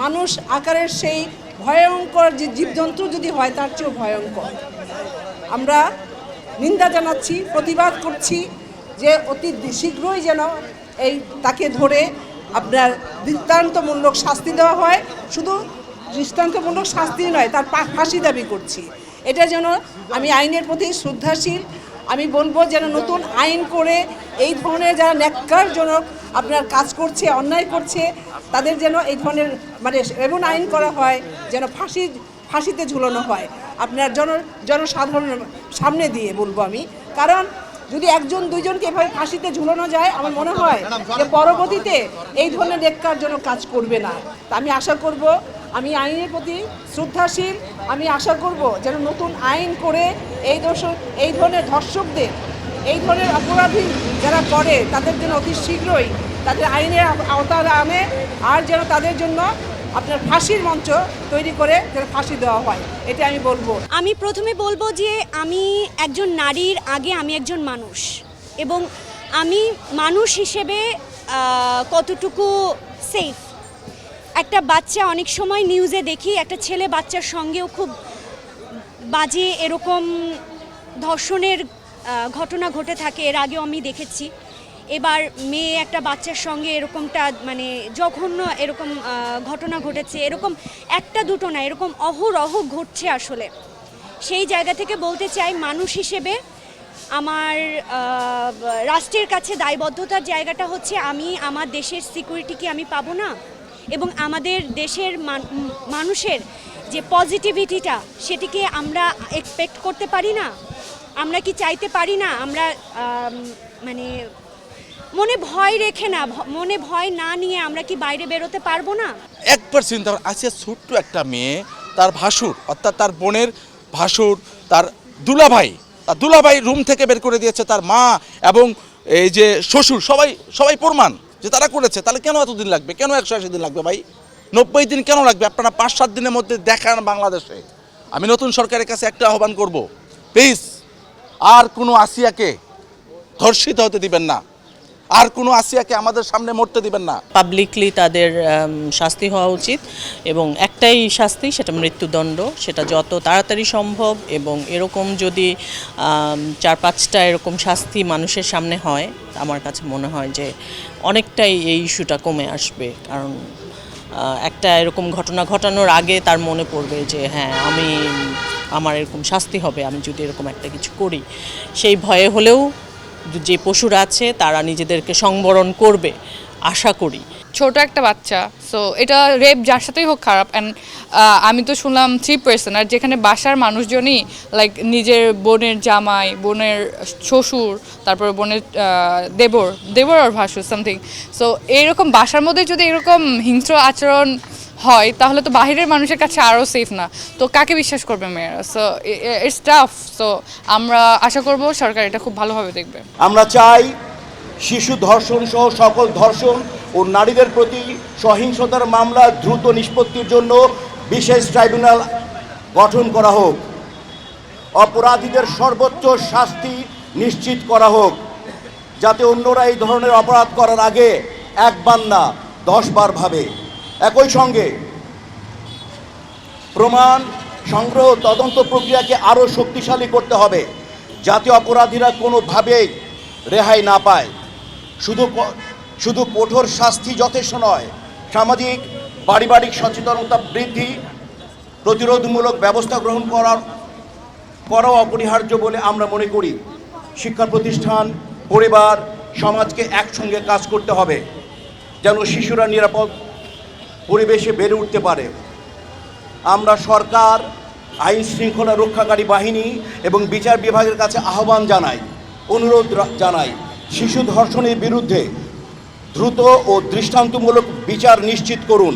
মানুষ আকারের সেই ভয়ঙ্কর যে জীবজন্তু যদি হয় তার চেয়েও ভয়ঙ্কর। আমরা নিন্দা জানাচ্ছি, প্রতিবাদ করছি যে অতি শীঘ্রই যেন তাকে ধরে আপনার দৃষ্টান্তমূলক শাস্তি দেওয়া হয়। শুধু দৃষ্টান্তমূলক শাস্তি নয়, তার ফাঁসি দাবি করছি। এটা যেন, আমি আইনের প্রতি শ্রদ্ধাশীল, আমি বলবো যেন নতুন আইন করে এই ধরনের যারা ন্যাক্কারজনক আপনার কাজ করছে, অন্যায় করছে, তাদের যেন এই ধরনের এমন আইন করা হয় যেন ফাঁসিতে ঝুলানো হয় আপনার জনসাধারণের সামনে দিয়ে, বলবো আমি। কারণ যদি একজন দুইজনকে এভাবে ফাঁসিতে ঝুলানো যায়, আমার মনে হয় যে পরবর্তীতে এই ধরনের ন্যাক্কারজনক কাজ করবে না। তা আমি আশা করব, আমি আইনের প্রতি শ্রদ্ধাশীল, আমি আশা করব যেন নতুন আইন করে এই ধরনের ধর্ষকদের, এই ধরনের অপরাধী যারা করে তাদের জন্য অতি শীঘ্রই তাদের আইনের আওতায় আনে, আর যেন তাদের জন্য আপনার ফাঁসির মঞ্চ তৈরি করে যেন ফাঁসি দেওয়া হয়, এটা আমি বলবো। আমি প্রথমে বলবো যে আমি একজন নারীর আগে আমি একজন মানুষ, এবং আমি মানুষ হিসেবে কতটুকু সেফ। একটা বাচ্চা, অনেক সময় নিউজে দেখি একটা ছেলে বাচ্চার সঙ্গেও খুব বাজে এরকম ধর্ষণের ঘটনা ঘটে থাকে, এর আগেও আমি দেখেছি। এবার মেয়ে একটা বাচ্চার সঙ্গে এরকমটা জঘন্য এরকম ঘটনা ঘটেছে, এরকম একটা দুটো না, এরকম অহরহ ঘটছে। আসলে সেই জায়গা থেকে বলতে চাই, মানুষ হিসেবে আমার রাষ্ট্রের কাছে দায়বদ্ধতার জায়গাটা হচ্ছে, আমি আমার দেশের সিকিউরিটি কি আমি পাবো না, এবং আমাদের দেশের মানুষের যে পজিটিভিটিটা সেটিকে আমরা এক্সপেক্ট করতে পারি না, আমরা কি চাইতে পারি না, আমরা মনে ভয় রেখে না, মনে ভয় না নিয়ে আমরা কি বাইরে বেরোতে পারবো না? একবার চিন্তা আছে, ছোট্ট একটা মেয়ে, তার ভাসুর অর্থাৎ তার বোনের ভাসুর, তার দুলাভাই রুম থেকে বের করে দিয়েছে, তার মা এবং এই যে শ্বশুর সবাই প্রমাণ যে তারা করেছে। তাহলে কেন এতদিন লাগবে, কেন 180 দিন লাগবে ভাই, 90 দিন কেন লাগবে? আপনারা 5-7 দিনের মধ্যে দেখান বাংলাদেশে। আমি নতুন সরকারের কাছে একটা আহ্বান করব, প্লিজ আর কোনো আসিয়াকে ধর্ষিত হতে দিবেন না, আর কোনো আসিয়াকে আমাদের সামনে মরতে দিবেন না। পাবলিকলি তাদের শাস্তি হওয়া উচিত, এবং একটাই শাস্তি, সেটা মৃত্যুদণ্ড। সেটা যত তাড়াতাড়ি সম্ভব, এবং এরকম যদি 4-5টা এরকম শাস্তি মানুষের সামনে হয়, আমার কাছে মনে হয় যে অনেকটাই এই ইস্যুটা কমে আসবে। কারণ একটা এরকম ঘটনা ঘটানোর আগে তার মনে পড়বে যে হ্যাঁ, আমার এরকম শাস্তি হবে আমি যদি এরকম একটা কিছু করি। সেই ভয়ে হলেও যে পশুরা আছে তারা নিজেদেরকে সংবরণ করবে আশা করি। ছোট একটা বাচ্চা, সো এটা রেপ যার সাথেই হোক খারাপ। অ্যান্ড আমি তো শুনলাম 3 পার্সন, আর যেখানে বাসার মানুষজনই লাইক নিজের বোনের জামাই, বোনের শ্বশুর, তারপর বোনের দেবর আর ভাসুর সামথিং। সো এইরকম বাসার মধ্যে যদি এরকম হিংস্র আচরণ হয়, তাহলে তো বাহিরের মানুষের কাছে আরও সেফ না, তো কাকে বিশ্বাস করবে মেয়েরা? So it's tough. সো আমরা আশা করব সরকার এটা খুব ভালোভাবে দেখবে। আমরা চাই শিশু ধর্ষণ সহ সকল ধর্ষণ ও নারীদের প্রতি সহিংসতার মামলা দ্রুত নিষ্পত্তির জন্য বিশেষ ট্রাইব্যুনাল গঠন করা হোক, অপরাধীদের সর্বোচ্চ শাস্তি নিশ্চিত করা হোক, যাতে অন্যরা এই ধরনের অপরাধ করার আগে একবার না 10 বার ভাবে। একই সঙ্গে প্রমাণ সংগ্রহ তদন্ত প্রক্রিয়াকে আরও শক্তিশালী করতে হবে, যাতে অপরাধীরা কোনোভাবেই রেহাই না পায়। শুধু কঠোর শাস্তি যথেষ্ট নয়, সামাজিক পারিবারিক সচেতনতা বৃদ্ধি, প্রতিরোধমূলক ব্যবস্থা গ্রহণ করাও অপরিহার্য বলে আমরা মনে করি। শিক্ষা প্রতিষ্ঠান, পরিবার, সমাজকে একসঙ্গে কাজ করতে হবে যেন শিশুরা নিরাপদ পরিবেশে বেড়ে উঠতে পারে। আমরা সরকার, আইন শৃঙ্খলা রক্ষাকারী বাহিনী এবং বিচার বিভাগের কাছে অনুরোধ জানাই, শিশু ধর্ষণের বিরুদ্ধে দ্রুত ও দৃষ্টান্তমূলক বিচার নিশ্চিত করুন।